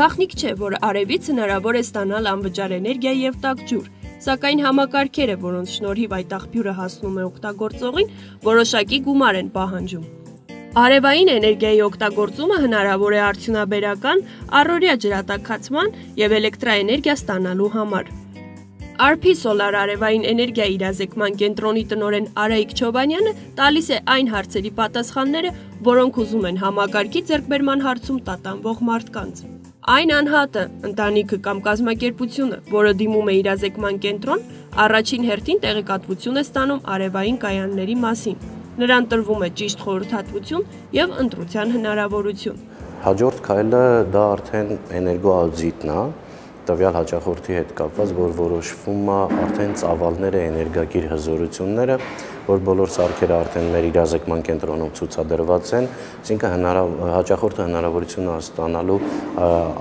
Գաղտնիք չէ, որ արևից հնարավոր է ստանալ անվճար էներգիա և տաք ջուր, սակայն համակարգերը, որոնց շնորհիվ այդ աղբյուրը հասնում է օգտագործողին, որոշակի գումար են պահանջում։ Արևային էներգիայի օգտագործումը հնարավոր է արդյունաբերական, առօրյա ջրատաքացման և էլեկտրաէներգիա ստանալու համար։ Արփի սոլար արևային էներգիա իրազեկման կենտրոնի տնօրեն Արայիկ Չոբանյանը տալիս է այն հարցերի պատասխանները, որոնք ուզում են համակարգի ձեռքբերման հարցում տատանվող մարդկանց։ Այն անհատը, ընտանիքը կամ կազմակերպությունը, որը դիմում է իրազեկման կենտրոն, առաջին հերթին տեղեկատվություն է ստանում արևային կայանների մասին։ Նրան տրվում է ճիշտ խորհրդատվություն և ընտրության հնարավորություն։ Հաջորդ քայլը դա արդեն էներգոաուդիտն է, տվյալ հաճախորդի հետ կապված, որ որոշվում է արդեն ծավալները, էներգակիր հզորությունները, որ բոլոր սարքերը արդեն մեր իրազեկման կենտրոնում ցուցադրված են, այսինքն հաճախորդը հնարավորություն է ստանալու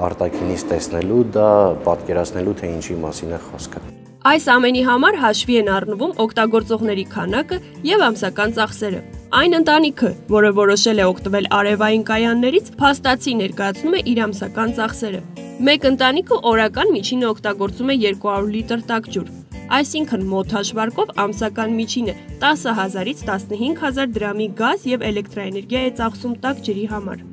արտաքինից տեսնելու, դա պատկերացնելու, թե ինչի մասին է խոսքը։ Այս ամենի համար հաշվի են առնվում օգտագործողների քանակը և ամսական ծախսերը։ Այն ընտանիքը, որը որոշել է օգտվել արևային կայաններից, փաստացի ներկայացնում է իր ամսական ծախսերը։ Մեկ ընտանիքը օրական միջինը օգտագործում է 200 լիտր տաք ջուր, այսինքն մոտ հաշվարկով ամսական միջինը 10,000-ից 15,000 դրամի գազ և էլեկտրաէներգիա է ծախսում տաք ջրի համար։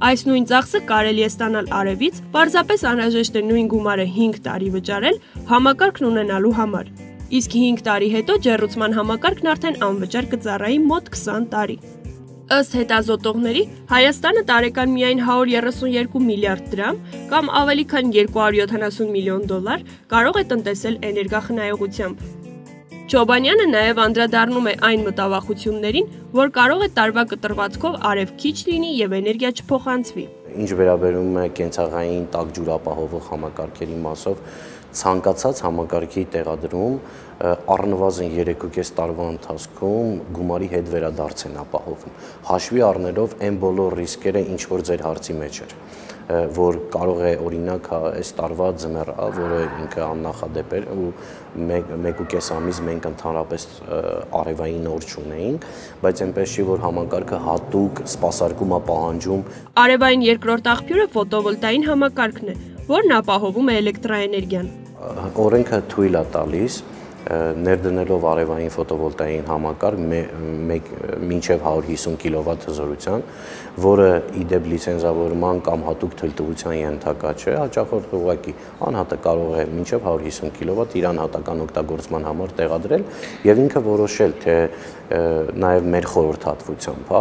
Այս նույն ծախսը կարելի է ստանալ արևից, պարզապես անհրաժեշտ է նույն գումարը 5 տարի վճարել համակարգն ունենալու համար, իսկ 5 տարի հետո ջեռուցման համակարգն արդեն անվճար կծառայի մոտ 20 տարի։ Ըստ հետազոտողների, Հայաստանը տարեկան միայն 132 միլիարդ դրամ կամ ավելի քան 270 միլիոն դոլար կարող է տնտեսել էներգախնայողությամբ։ Չոբանյանը նաև անդրադառնում է այն մտավախություններին, որ կարող է տարվա կտրվածքով արև քիչ լինի և էներգիա չփոխանցվի։ Ինչ վերաբերում է կենցաղային տաք ջուր ապահովող համակարգերի մասով, ցանկացած համակարգի տեղադրում առնվազն 3.5 տարվա ընթացքում գումարի հետ վերադարձ են ապահովում, հաշվի առնելով այն բոլոր ռիսկերը, ինչ որ ձեր հարցի մեջ էր, որ կարող է օրինակ այս տարվա ձմեռը, որը ինքը աննախադեպ էր ու 1.5 ամիս մենք ընդհանրապես արևային օր չունեինք, բայց այնպես չի, որ համակարգը հատուկ սպասարկում է պահանջում։ Արևային երկրորդ աղբյուրը ֆոտովոլտային համակարգն է, որն ապահովում է էլեկտրաէներգիան։ Օրենքը թույլ է տալիս ներդնելով արևային ֆոտովոլտային համակարգ մինչև 150 կՎտ հզորության, որը իդեպ լիցենզավորման կամ հատուկ թույլտվության ենթակա չէ, հաճախորդը ուղղակի անհատը կարող է մինչև 150 կՎտ իր անհատական օգտագործման համար տեղադրել եւ ինքը որոշել, թե նաեւ մեր խորհրդատվությամբ,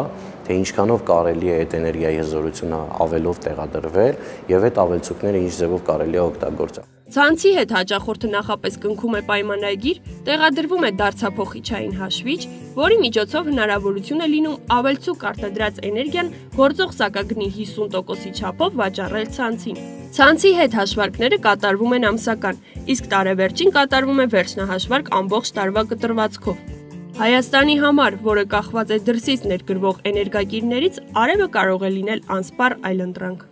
թե ինչքանով կարելի է այդ էներգիայի հզորությունը ավելով տեղադրվել եւ այդ ավելցուկները ինչ ձևով կարելի է օգտագործել։ Ցանցի հետ հաճախորդը նախապես կնքում է պայմանագիր, տեղադրվում է դարձափոխիչային հաշվիչ, որի միջոցով հնարավորություն է լինում ավելցուկ արտադրած էներգիան գործող սակագնի 50%-ի չափով վաճառել ցանցին։ Ցանցի հետ հաշվարկները կատարվում են ամսական, իսկ տարեվերջին կատարվում է վերջնահաշվարկ ամբողջ տարվա կտրվածքով։ Հայաստանի համար, որը կախված է դրսից ներկրվող էներգակիրներից, արևը կարող է լինել անսպառ այլընտրանք։